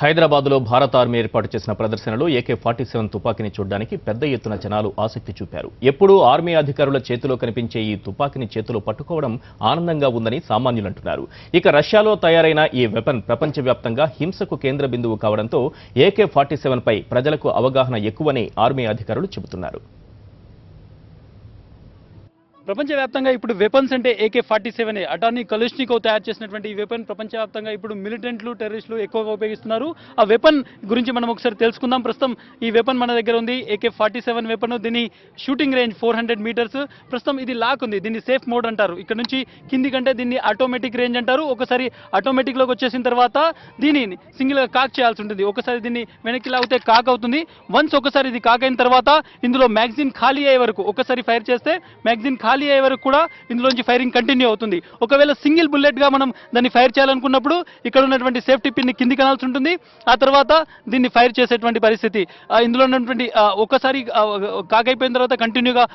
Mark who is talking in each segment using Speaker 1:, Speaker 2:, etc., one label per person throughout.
Speaker 1: హైదరాబాద్లో భారత ఆర్మీ ఏర్పాటు చేసిన ప్రదర్శనలో AK-47 తుపాకీని చూడడానికి పెద్ద ఎత్తున జనాలు ఆసక్తి చూపారు. ఎప్పుడూ ఆర్మీ అధికారుల చేతిలో కనిపించే ఈ తుపాకీని చేతిలో పట్టుకోవడం ఆనందంగా ఉందని సామాన్యులు అంటున్నారు. ఇక రష్యాలో తయారైన ఈ వెపన్ ప్రపంచవ్యాప్తంగా హింసకు కేంద్ర బిందువు కావడంతో AK-47 పై ప్రజలకు అవగాహన ఎక్కువని ఆర్మీ అధికారులు చెబుతున్నారు.
Speaker 2: ప్రపంచవ్యాప్తంగా ఇప్పుడు వెపన్స్ అంటే AK-47 అటార్నీ కలుష్నికోవ్ తయారు చేసినటువంటి ఈ వెపన్ ప్రపంచవ్యాప్తంగా ఇప్పుడు మిలిటెంట్లు టెర్రరిస్టులు ఎక్కువగా ఉపయోగిస్తున్నారు. ఆ వెపన్ గురించి మనం ఒకసారి తెలుసుకుందాం. ప్రస్తుతం ఈ వెపన్ మన దగ్గర ఉంది. AK-47 weapon. దీని షూటింగ్ రేంజ్ 400 మీటర్స్. ప్రస్తుతం ఇది లాక్ ఉంది. దీన్ని సేఫ్ మోడ్ అంటారు. ఇక్కడ నుంచి కింది కంటే దీన్ని ఆటోమేటిక్ రేంజ్ అంటారు. ఒకసారి ఆటోమేటిక్లోకి వచ్చేసిన తర్వాత దీన్ని సింగిల్గా కాక్ చేయాల్సి ఉంటుంది. ఒకసారి దీన్ని వెనక్కి లాగితే కాక్ అవుతుంది. ఒకసారి ఇది కాక్ అయిన తర్వాత ఇందులో మ్యాగజైన్ ఖాళీ అయ్యే వరకు ఒకసారి ఫైర్ చేస్తే మ్యాగజైన్ ఖాళీ అయ్యే వరకు కూడా ఇందులోంచి ఫైరింగ్ కంటిన్యూ అవుతుంది. ఒకవేళ సింగిల్ బుల్లెట్ గా మనం దాన్ని ఫైర్ చేయాలనుకున్నప్పుడు ఇక్కడ ఉన్నటువంటి సేఫ్టీ పిన్ ని కిందికి అనాల్సి ఉంటుంది. ఆ తర్వాత దీన్ని ఫైర్ చేసేటువంటి పరిస్థితి. ఇందులో ఉన్నటువంటి ఒకసారి కాకైపోయిన తర్వాత కంటిన్యూగా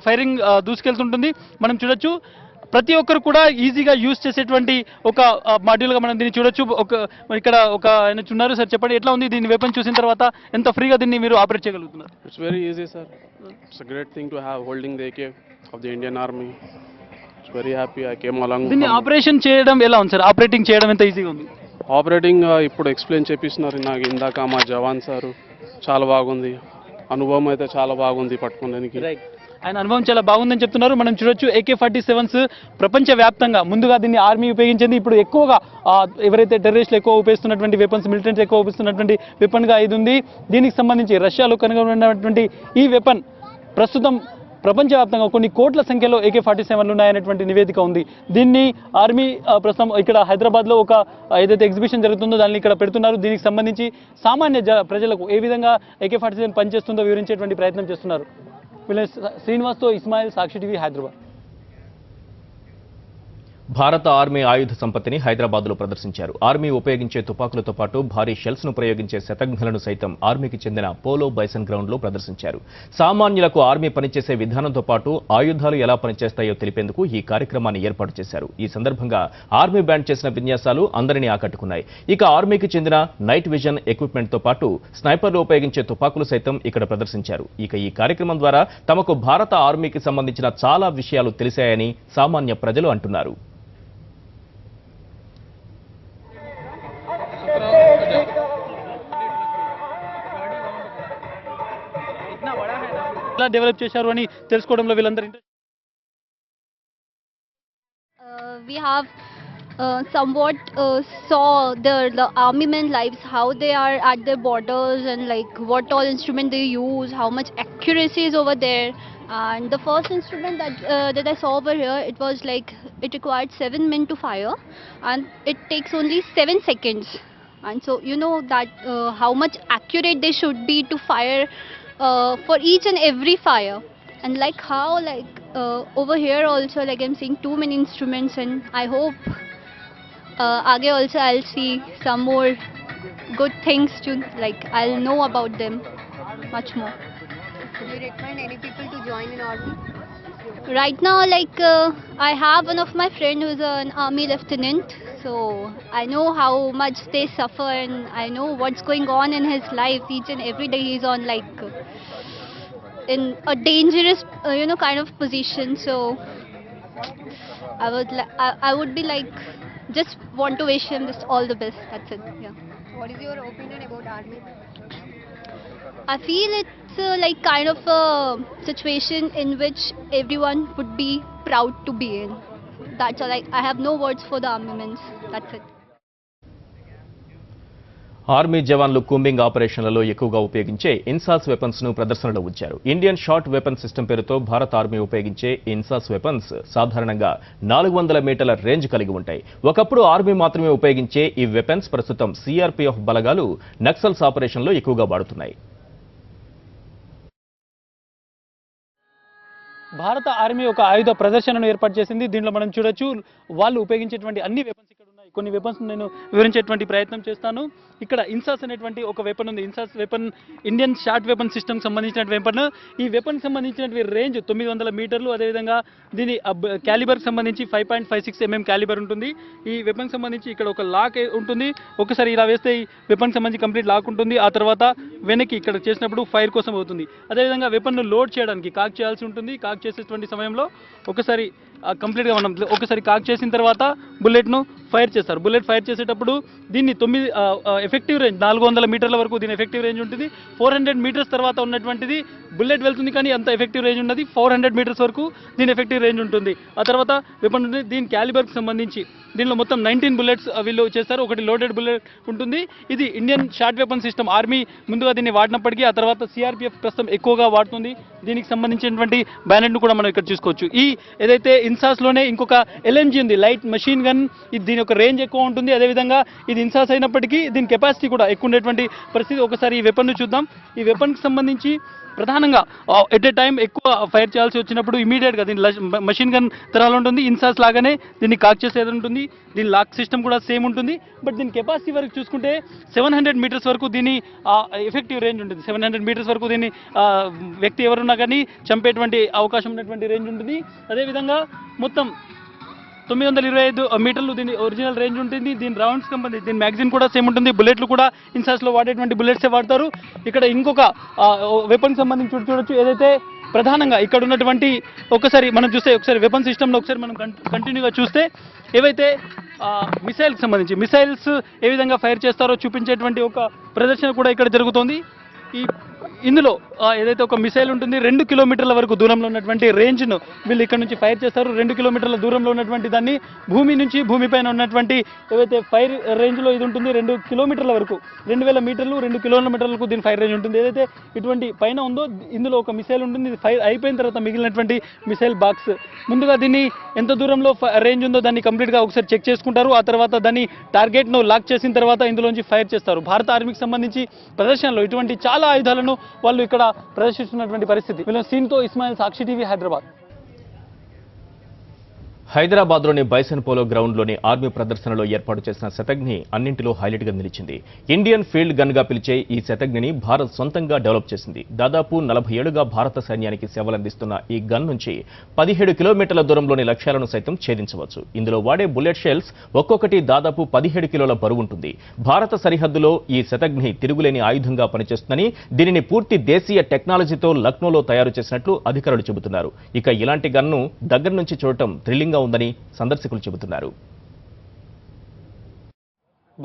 Speaker 2: ఫైరింగ్ దూసుకెళ్తుంటుంది. మనం చూడొచ్చు. ప్రతి ఒక్కరు కూడా ఈజీగా యూజ్ చేసేటువంటి ఒక మాడ్యూల్గా మనం దీన్ని చూడొచ్చు. ఇక్కడ ఒక ఆయన ఉన్నారు. సార్ చెప్పండి, ఎట్లా ఉంది దీన్ని వెపన్ చూసిన తర్వాత ఎంత ఫ్రీగా దీన్ని మీరు ఆపరేట్ చేయగలుగుతున్నారు?
Speaker 3: It's very easy sir. It's a great thing to have holding the AK of the Indian army. It's very happy I came along.
Speaker 2: దీన్ని ఆపరేషన్ చేయడం ఎలా ఉంది సార్? ఆపరేటింగ్ చేయడం ఎంత ఈజీగా ఉంది?
Speaker 3: ఆపరేటింగ్ ఇప్పుడు ఎక్స్ప్లెయిన్ చేపిస్తున్నారు నాకు ఇందాక మా జవాన్ సారు. చాలా బాగుంది. అనుభవం అయితే చాలా బాగుంది పట్టుకోవడానికి.
Speaker 2: ఆయన అనుభవం చాలా బాగుందని చెప్తున్నారు. మనం చూడొచ్చు AK-47s ప్రపంచవ్యాప్తంగా ముందుగా దీన్ని ఆర్మీ ఉపయోగించింది. ఇప్పుడు ఎక్కువగా ఎవరైతే టెర్రరిస్టులు ఎక్కువ ఉపయోగిస్తున్నటువంటి వెపన్స్, మిలిటెంట్స్ ఎక్కువ ఉపయోగిస్తున్నటువంటి వెపన్గా ఇది ఉంది. దీనికి సంబంధించి రష్యాలో కనుగొన్నటువంటి ఈ వెపన్ ప్రస్తుతం ప్రపంచవ్యాప్తంగా కొన్ని కోట్ల సంఖ్యలో AK-47లు ఉన్నాయనేటువంటి నివేదిక ఉంది. దీన్ని ఆర్మీ ప్రస్తుతం ఇక్కడ హైదరాబాద్లో ఒక ఏదైతే ఎగ్జిబిషన్ జరుగుతుందో దాన్ని ఇక్కడ పెడుతున్నారు. దీనికి సంబంధించి సామాన్య ప్రజలకు ఏ విధంగా AK-47 పనిచేస్తుందో వివరించేటువంటి ప్రయత్నం చేస్తున్నారు. శ్రీనివాస్తో ఇస్మాయిల్, సాక్షి టీవీ, హైదరాబాద్.
Speaker 1: భారత ఆర్మీ ఆయుధ సంపత్తిని హైదరాబాద్లో ప్రదర్శించారు. ఆర్మీ ఉపయోగించే తుపాకులతో పాటు భారీ షెల్స్ను ప్రయోగించే శతఘ్నులను సైతం ఆర్మీకి చెందిన పోలో బైసన్ గ్రౌండ్లో ప్రదర్శించారు. సామాన్యులకు ఆర్మీ పనిచేసే విధానంతో పాటు ఆయుధాలు ఎలా పనిచేస్తాయో తెలిపేందుకు ఈ కార్యక్రమాన్ని ఏర్పాటు చేశారు. ఈ సందర్భంగా ఆర్మీ బ్యాండ్ చేసిన విన్యాసాలు అందరినీ ఆకట్టుకున్నాయి. ఇక ఆర్మీకి చెందిన నైట్ విజన్ ఎక్విప్మెంట్తో పాటు స్నైపర్లు ఉపయోగించే తుపాకులు సైతం ఇక్కడ ప్రదర్శించారు. ఇక ఈ కార్యక్రమం ద్వారా తమకు భారత ఆర్మీకి సంబంధించిన చాలా విషయాలు తెలిసాయని సామాన్య ప్రజలు అంటున్నారు.
Speaker 2: ఎలా డెవలప్ చేశారు అని తెలుసుకోవడంలో వీళ్ళందరూ
Speaker 4: we have somewhat saw the army men lives, how they are at their borders and like what all instrument they use, how much accuracy is over there. And the first instrument that I saw over here, it was like it required 7 men to fire and it takes only 7 seconds. And so you know that how much accurate they should be to fire for each and every fire. And like how over here also like I'm seeing too many instruments, and I hope aage also I'll see some more good things to like I'll know about them much more.
Speaker 5: Do you recommend any people to join in army?
Speaker 4: Right now I have one of my friend who is an army lieutenant, so I know how much they suffer and I know what's going on in his life. Each and every day he's on in a dangerous kind of position. So I would be just want to wish him just all the best. That's it. Yeah.
Speaker 5: What is your opinion about army?
Speaker 4: I feel it's kind of a situation in which everyone would be proud to be in. That's all. I have no words for the army men. That's it.
Speaker 1: Army జవాన్లు combing ఆపరేషన్లలో ఎక్కువగా ఉపయోగించే INSAS weapons ను ప్రదర్శనలో ఉంచారు. Indian short weapon system పేరుతో భారత army ఉపయోగించే ఇన్సాస్ వెపన్స్ సాధారణంగా 400 మీటర్ల రేంజ్ కలిగి ఉంటాయి. ఒకప్పుడు ఆర్మీ మాత్రమే ఉపయోగించే ఈ వెపన్స్ ప్రస్తుతం CRPF బలగాలు నక్సల్స్ ఆపరేషన్లో ఎక్కువగా వాడుతున్నాయి.
Speaker 2: భారత ఆర్మీ ఒక ఆయుధ ప్రదర్శనను ఏర్పాటు చేసింది. దీంట్లో మనం చూడొచ్చు వాళ్ళు ఉపయోగించేటువంటి అన్ని వెపన్స్ ఇక్కడ ఉన్నాయి. కొన్ని వెపన్స్ నేను వివరించేటువంటి ప్రయత్నం చేస్తాను. ఇక్కడ ఇన్సాస్ అనేటువంటి ఒక వెపన్ ఉంది. INSAS weapon Indian short weapon system సంబంధించిన వెపన్. ఈ వెపన్ సంబంధించినటువంటి రేంజ్ 900 మీటర్లు. అదేవిధంగా దీని క్యాలిబర్ సంబంధించి 5.56 mm క్యాలిబర్ ఉంటుంది. ఈ వెపన్ సంబంధించి ఇక్కడ ఒక లాక్ ఉంటుంది. ఒకసారి ఇలా వేస్తే ఈ వెపన్ సంబంధించి కంప్లీట్ లాక్ ఉంటుంది. ఆ తర్వాత వెనక్కి ఇక్కడ చేసినప్పుడు ఫైర్ కోసం అవుతుంది. అదేవిధంగా వెపన్ను లోడ్ చేయడానికి కాక్ చేయాల్సి ఉంటుంది. కాక్ చేసేటువంటి సమయంలో ఒకసారి కంప్లీట్గా మనం ఒకసారి కాక్ చేసిన తర్వాత బుల్లెట్ను ఫైర్ చేస్తారు. బుల్లెట్ ఫైర్ చేసేటప్పుడు దీన్ని ఎఫెక్టివ్ రేంజ్ 400 మీటర్ల వరకు దీని ఎఫెక్టివ్ రేంజ్ ఉంటుంది. 400 మీటర్స్ తర్వాత ఉన్నటువంటిది బుల్లెట్ వెళ్తుంది కానీ అంత ఎఫెక్టివ్ రేంజ్ ఉన్నది 400 మీటర్స్ వరకు దీని ఎఫెక్టివ్ రేంజ్ ఉంటుంది. ఆ తర్వాత వెపన్ ఉంటుంది. దీని క్యాలిబర్కి సంబంధించి దీనిలో మొత్తం 19 బుల్లెట్స్ వీళ్ళు చేస్తారు. ఒకటి లోడెడ్ బుల్లెట్ ఉంటుంది. ఇది Indian short weapon system. Army ముందుగా దీన్ని వాడినప్పటికీ ఆ తర్వాత సిఆర్పిఎఫ్ ప్రస్తుతం ఎక్కువగా వాడుతుంది. దీనికి సంబంధించినటువంటి బ్యానెట్ను కూడా మనం ఇక్కడ చూసుకోవచ్చు. ఈ ఏదైతే ఇన్సాస్లోనే ఇంకొక ఎల్ఎంజీ ఉంది, లైట్ మెషిన్ గన్. దీని యొక్క రేంజ్ ఎక్కువ ఉంటుంది. అదేవిధంగా ఇది ఇన్సాస్ అయినప్పటికీ దీని కెపాసిటీ కూడా ఎక్కువ ఉండేటువంటి పరిస్థితి. ఒకసారి ఈ వెపన్ను చూద్దాం. ఈ వెపన్కి సంబంధించి ప్రధానంగా ఎట్ ఏ టైం ఎక్కువ ఫైర్ చేయాల్సి వచ్చినప్పుడు ఇమీడియట్గా దీని మెషిన్ గన్ తరాలు ఉంటుంది. ఇన్సాస్ లాగానే దీన్ని కాక్ చేసేది ఉంటుంది. దీని లాక్ సిస్టమ్ కూడా సేమ్ ఉంటుంది. బట్ దీని కెపాసిటీ వరకు చూసుకుంటే 700 మీటర్స్ వరకు దీని ఎఫెక్టివ్ రేంజ్ ఉంటుంది. 700 మీటర్స్ వరకు దీన్ని వ్యక్తి ఎవరున్నా కానీ చంపేటువంటి అవకాశం ఉన్నటువంటి రేంజ్ ఉంటుంది. అదేవిధంగా మొత్తం 925 మీటర్లు దీని ఒరిజినల్ రేంజ్ ఉంటుంది. దీని రౌండ్స్ సంబంధించి దీని మ్యాగజైన్ కూడా సేమ్ ఉంటుంది. బుల్లెట్లు కూడా ఇన్సాస్లో వాడేటువంటి బుల్లెట్సే వాడతారు. ఇక్కడ ఇంకొక వెపన్ సంబంధించి చూడొచ్చు. ఏదైతే ప్రధానంగా ఇక్కడ ఉన్నటువంటి ఒకసారి మనం చూస్తే ఒకసారి వెపన్ సిస్టమ్లో ఒకసారి మనం కంటిన్యూగా చూస్తే ఏవైతే మిసైల్కి సంబంధించి మిసైల్స్ ఏ విధంగా ఫైర్ చేస్తారో చూపించేటువంటి ఒక ప్రదర్శన కూడా ఇక్కడ జరుగుతోంది. ఇందులో ఏదైతే ఒక మిసైల్ ఉంటుంది 2 కిలోమీటర్ల వరకు దూరంలో ఉన్నటువంటి రేంజ్ను వీళ్ళు ఇక్కడ నుంచి ఫైర్ చేస్తారు. 2 కిలోమీటర్ల దూరంలో ఉన్నటువంటి దాన్ని భూమి నుంచి భూమిపైన ఉన్నటువంటి ఏవైతే ఫైర్ రేంజ్లో ఇది ఉంటుంది 2 కిలోమీటర్ల వరకు 2000 మీటర్లు 2 కిలోమీటర్లకు దీని ఫైర్ రేంజ్ ఉంటుంది. ఏదైతే ఇటువంటి పైన ఉందో ఇందులో ఒక మిసైల్ ఉంటుంది. ఇది ఫైర్ అయిపోయిన తర్వాత మిగిలినటువంటి మిసైల్ బాక్స్ ముందుగా దీన్ని ఎంత దూరంలో రేంజ్ ఉందో దాన్ని కంప్లీట్గా ఒకసారి చెక్ చేసుకుంటారు. ఆ తర్వాత దాన్ని టార్గెట్ను లాక్ చేసిన తర్వాత ఇందులోంచి ఫైర్ చేస్తారు. భారత ఆర్మీకి సంబంధించి ప్రదర్శనలో ఇటువంటి చాలా ఆయుధాలను వాళ్ళు ఇక్కడ ప్రదర్శిస్తున్నటువంటి పరిస్థితి. వీళ్ళ సీన్తో ఇస్మాయిల్, సాక్షి టీవీ, హైదరాబాద్.
Speaker 1: హైదరాబాద్లోని బైసన్ పోలో గ్రౌండ్లోని ఆర్మీ ప్రదర్శనలో ఏర్పాటు చేసిన శతఘ్ని అన్నింటిలో హైలైట్గా నిలిచింది. ఇండియన్ ఫీల్డ్ గన్గా పిలిచే ఈ శతఘ్నిని భారత్ సొంతంగా డెవలప్ చేసింది. దాదాపు 40 ఏళ్లుగా భారత సైన్యానికి సేవలందిస్తున్న ఈ గన్ నుంచి 17 కిలోమీటర్ల దూరంలోని లక్ష్యాలను సైతం ఛేదించవచ్చు. ఇందులో వాడే బుల్లెట్ షెల్స్ ఒక్కొక్కటి దాదాపు 17 కిలోల బరువు ఉంటుంది. భారత సరిహద్దులో ఈ శతఘ్ని తిరుగులేని ఆయుధంగా పనిచేస్తుందని, దీనిని పూర్తి దేశీయ టెక్నాలజీతో లక్నోలో తయారు చేసినట్లు అధికారులు చెబుతున్నారు. ఇక ఇలాంటి గన్ను దగ్గర నుంచి చూడటం థ్రిల్లింగ్ ఉందని సందర్శకులు చెబుతున్నారు.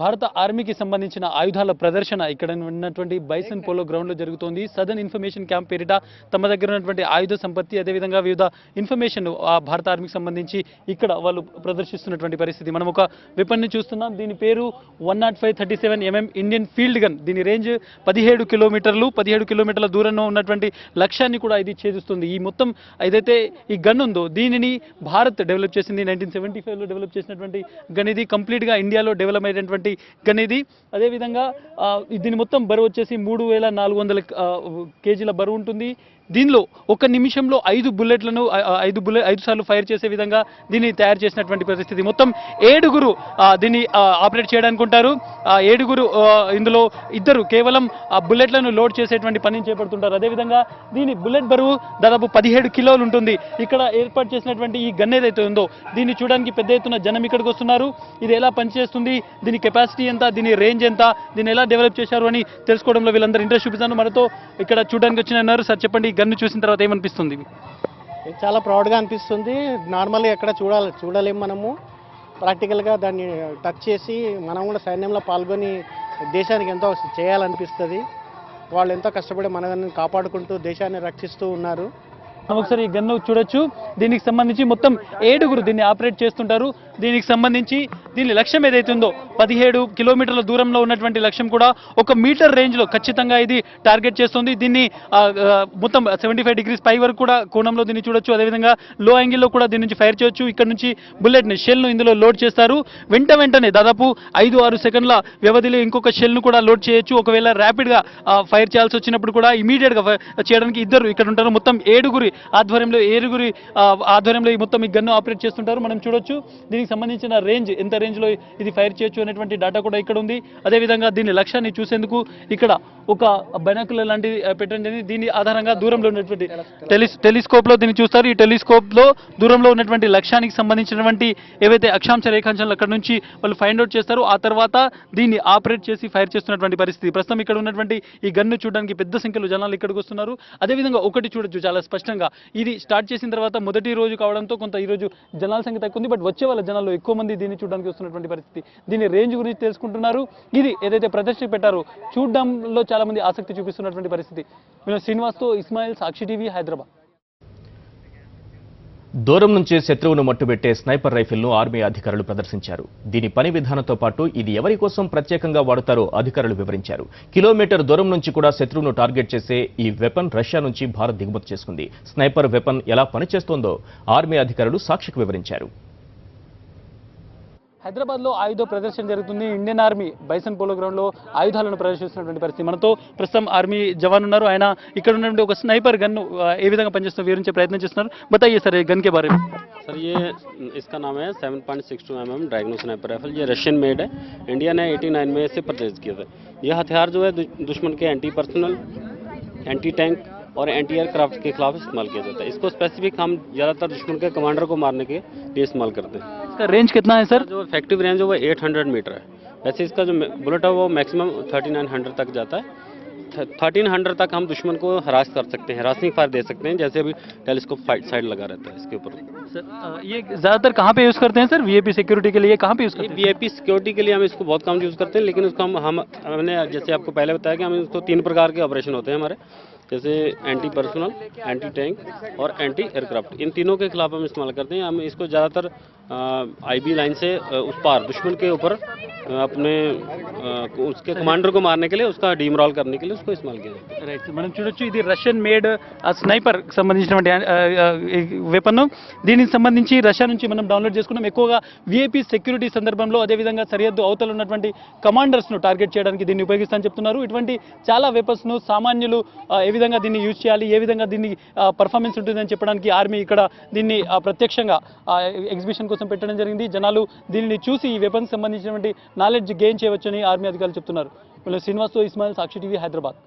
Speaker 2: భారత ఆర్మీకి సంబంధించిన ఆయుధాల ప్రదర్శన ఇక్కడ ఉన్నటువంటి బైసన్ పోలో గ్రౌండ్లో జరుగుతోంది. సదర్న్ ఇన్ఫర్మేషన్ క్యాంప్ పేరిట తమ దగ్గర ఉన్నటువంటి ఆయుధ సంపత్తి అదేవిధంగా వివిధ ఇన్ఫర్మేషన్ ఆ భారత ఆర్మీకి సంబంధించి ఇక్కడ వాళ్ళు ప్రదర్శిస్తున్నటువంటి పరిస్థితి. మనం ఒక వెపన్ని చూస్తున్నాం. దీని పేరు 105-37 mm ఇండియన్ ఫీల్డ్ గన్. దీని రేంజ్ 17 కిలోమీటర్లు. 17 కిలోమీటర్ల దూరంలో ఉన్నటువంటి లక్ష్యాన్ని కూడా ఇది ఛేదిస్తుంది. ఈ మొత్తం ఏదైతే ఈ గన్ ఉందో దీనిని భారత్ డెవలప్ చేసింది. 1975లో డెవలప్ చేసినటువంటి గన్ ఇది. కంప్లీట్గా ఇండియాలో డెవలప్ అయినటువంటి గన్ ఇది. అదేవిధంగా దీని మొత్తం బరువు వచ్చేసి 3400 కేజీల బరువు ఉంటుంది. దీనిలో ఒక నిమిషంలో 5 బుల్లెట్లను 5 సార్లు ఫైర్ చేసే విధంగా దీన్ని తయారు చేసినటువంటి పరిస్థితి. మొత్తం 7 దీన్ని ఆపరేట్ చేయడానికి ఉంటారు. 7 ఇందులో 2 కేవలం ఆ బుల్లెట్లను లోడ్ చేసేటువంటి పనిని చేపడుతుంటారు. అదేవిధంగా దీని బుల్లెట్ బరువు దాదాపు 17 కిలోలు ఉంటుంది. ఇక్కడ ఏర్పాటు చేసినటువంటి ఈ గన్ ఏదైతే ఉందో దీన్ని చూడడానికి పెద్ద ఎత్తున జనం ఇక్కడికి వస్తున్నారు. ఇది ఎలా పనిచేస్తుంది, దీని కెపాసిటీ ఎంత, దీని రేంజ్ ఎంత, దీన్ని ఎలా డెవలప్ చేశారు అని తెలుసుకోవడంలో వీళ్ళందరూ ఇంట్రెస్ట్ చూపిస్తాను. మనతో ఇక్కడ చూడడానికి వచ్చినారు. సార్ చెప్పండి, గన్ను చూసిన తర్వాత ఏమనిపిస్తుంది?
Speaker 6: చాలా ప్రౌడ్గా అనిపిస్తుంది. నార్మల్గా ఎక్కడ చూడలేము మనము. ప్రాక్టికల్గా దాన్ని టచ్ చేసి మనం కూడా సైన్యంలో పాల్గొని దేశానికి ఎంతో చేయాలనిపిస్తుంది. వాళ్ళు ఎంతో కష్టపడి మనల్ని కాపాడుకుంటూ దేశాన్ని రక్షిస్తూ ఉన్నారు.
Speaker 2: ఒకసారి ఈ గన్ను చూడొచ్చు. దీనికి సంబంధించి మొత్తం 7 దీన్ని ఆపరేట్ చేస్తుంటారు. దీనికి సంబంధించి దీని లక్ష్యం ఏదైతే ఉందో 17 కిలోమీటర్ల దూరంలో ఉన్నటువంటి లక్ష్యం కూడా 1 మీటర్ రేంజ్లో ఖచ్చితంగా ఇది టార్గెట్ చేస్తుంది. దీన్ని మొత్తం 75 degrees పై వరకు కూడా కోణంలో దీన్ని చూడొచ్చు. అదేవిధంగా లో యాంగిల్లో కూడా దీని నుంచి ఫైర్ చేయొచ్చు. ఇక్కడ నుంచి బుల్లెట్ని షెల్ను ఇందులో లోడ్ చేస్తారు. వెంటనే దాదాపు 5-6 సెకండ్ల వ్యవధిలో ఇంకొక షెల్ను కూడా లోడ్ చేయొచ్చు. ఒకవేళ ర్యాపిడ్గా ఫైర్ చేయాల్సి వచ్చినప్పుడు కూడా ఇమీడియట్గా చేయడానికి 2 ఇక్కడ ఉంటారు. మొత్తం 7 ఆధ్వర్యంలో ఈ మొత్తం ఈ గన్ను ఆపరేట్ చేస్తుంటారు. మనం చూడొచ్చు దీనికి సంబంధించిన రేంజ్, ఎంత రేంజ్లో ఇది ఫైర్ చేయొచ్చు అనేటువంటి డేటా కూడా ఇక్కడ ఉంది. అదేవిధంగా దీని లక్ష్యాన్ని చూసేందుకు ఇక్కడ ఒక బైనాకులర్ లాంటిది పెట్టండి. దీని ఆధారంగా దూరంలో ఉన్నటువంటి టెలిస్కోప్లో దీన్ని చూస్తారు. ఈ టెలిస్కోప్లో దూరంలో ఉన్నటువంటి లక్ష్యానికి సంబంధించినటువంటి ఏవైతే అక్షాంశ రేఖాంశాలు అక్కడ నుంచి వాళ్ళు ఫైండ్ అవుట్ చేస్తారు. ఆ తర్వాత దీన్ని ఆపరేట్ చేసి ఫైర్ చేస్తున్నటువంటి పరిస్థితి. ప్రస్తుతం ఇక్కడ ఉన్నటువంటి ఈ గన్ను చూడడానికి పెద్ద సంఖ్యలో జనాలు ఇక్కడికి వస్తున్నారు. అదేవిధంగా ఒకటి చూడొచ్చు చాలా స్పష్టంగా, ఇది స్టార్ట్ చేసిన తర్వాత మొదటి రోజు కావడంతో కొంత ఈ రోజు జనాల సంఖ్య తక్కువ ఉంది. బట్ వచ్చే వాళ్ళ జనాల్లో ఎక్కువ మంది దీన్ని చూడడానికి వస్తున్నటువంటి పరిస్థితి. దీని రేంజ్ గురించి తెలుసుకుంటున్నారు. ఇది ఏదైతే ప్రదర్శన పెట్టారో చూడడంలో చాలా మంది ఆసక్తి చూపిస్తున్నటువంటి పరిస్థితి. శ్రీనివాస్తో ఇస్మాయిల్, సాక్షి టీవీ, హైదరాబాద్.
Speaker 1: దూరం నుంచి శత్రువును మట్టుబెట్టే స్నైపర్ రైఫిల్ను ఆర్మీ అధికారులు ప్రదర్శించారు. దీని పని విధానంతో పాటు ఇది ఎవరి కోసం ప్రత్యేకంగా వాడుతారో అధికారులు వివరించారు. కిలోమీటర్ దూరం నుంచి కూడా శత్రువును టార్గెట్ చేసే ఈ వెపన్ రష్యా నుంచి భారత్ దిగుమతి చేసుకుంది. స్నైపర్ వెపన్ ఎలా పనిచేస్తోందో ఆర్మీ అధికారులు సాక్షికి వివరించారు.
Speaker 2: హైదరాబాద్లో ఆయుధ ప్రదర్శన జరుగుతుంది. ఇండియన్ ఆర్మీ బైసన్ పోలో గ్రౌండ్లో ఆయుధాలను ప్రదర్శిస్తున్నటువంటి పరిస్థితి. మనతో ప్రస్తుతం ఆర్మీ జవాన్ ఉన్నారు. ఆయన ఇక్కడ ఉన్నటువంటి ఒక స్నైపర్ గన్ను ఏ విధంగా పనిచేస్తుందో వివరించే ప్రయత్నం చేస్తున్నారు. బతాయియే సర్ గన్ కే బారే మే.
Speaker 7: सर ये इसका नाम है 7.62 mm ड्रैगनो स्नाइपर राइफल। ये रशियन मेड है। इंडिया ने 89 में इसे परचेज किया था। ये हथियार जो है दुश्मन के एंटी पर्सनल, एंटी टैंक और एंटी एयरक्राफ्ट के खिलाफ इस्तेमाल किया जाता है। इसको स्पेसिफिक हम ज़्यादातर दुश्मन के कमांडर को मारने के लिए इस्तेमाल करते हैं।
Speaker 2: इसका रेंज कितना है सर?
Speaker 7: जो इफेक्टिव रेंज है वो 800 मीटर है। वैसे इसका जो बुलेट है वो मैक्सिमम 3900 तक जाता है। 1300 तक हम दुश्मन को हरास कर सकते हैं, हरासिंग फायर दे सकते हैं, जैसे अभी टेलीस्कोप साइड लगा रहता है इसके ऊपर।
Speaker 2: सर ये ज़्यादातर कहाँ पे यूज़ करते हैं सर? वीआईपी सिक्योरिटी के लिए कहाँ पे यूज़ करते हैं?
Speaker 7: वीआईपी सिक्योरिटी के लिए हम इसको बहुत कम यूज़ करते हैं, लेकिन उसको हमने जैसे आपको पहले बताया कि हम इसको 3 प्रकार के ऑपरेशन होते हैं हमारे, जैसे एंटी पर्सनल, एंटी टैंक और एंटी एयरक्राफ्ट। इन तीनों के खिलाफ हम इस्तेमाल करते हैं। हम इसको ज़्यादातर आईबी लाइन से उस पार दुश्मन के ऊपर अपने उसके कमांडर को मारने के लिए, उसका डीमरॉल करने के लिए उसको इस्तेमाल किया जाता है।
Speaker 2: రైట్, మనం చూడొచ్చు ఇది రష్యన్ మేడ్ స్నైపర్ సంబంధించినటువంటి వెపన్. దీనికి సంబంధించి రష్యా నుంచి మనం డౌన్లోడ్ చేసుకున్నాం. ఎక్కువగా విఐపీ సెక్యూరిటీ సందర్భంలో, అదేవిధంగా సరిహద్దు అవతల ఉన్నటువంటి కమాండర్స్ను టార్గెట్ చేయడానికి దీన్ని ఉపయోగిస్తామని చెప్తున్నారు. ఇటువంటి చాలా వెపన్స్ను సామాన్యులు ఏ విధంగా దీన్ని యూజ్ చేయాలి, ఏ విధంగా దీన్ని పర్ఫార్మెన్స్ ఉంటుందని చెప్పడానికి ఆర్మీ ఇక్కడ దీన్ని ప్రత్యక్షంగా ఎగ్జిబిషన్ కోసం పెట్టడం జరిగింది. జనాలు దీనిని చూసి ఈ వెపన్స్ సంబంధించినటువంటి నాలెడ్జ్ గెయిన్ చేయవచ్చని ఆర్మీ అధికారులు చెప్తున్నారు. శ్రీనివాస్తో ఇస్మాయిల్, సాక్షి టీవీ, హైదరాబాద్.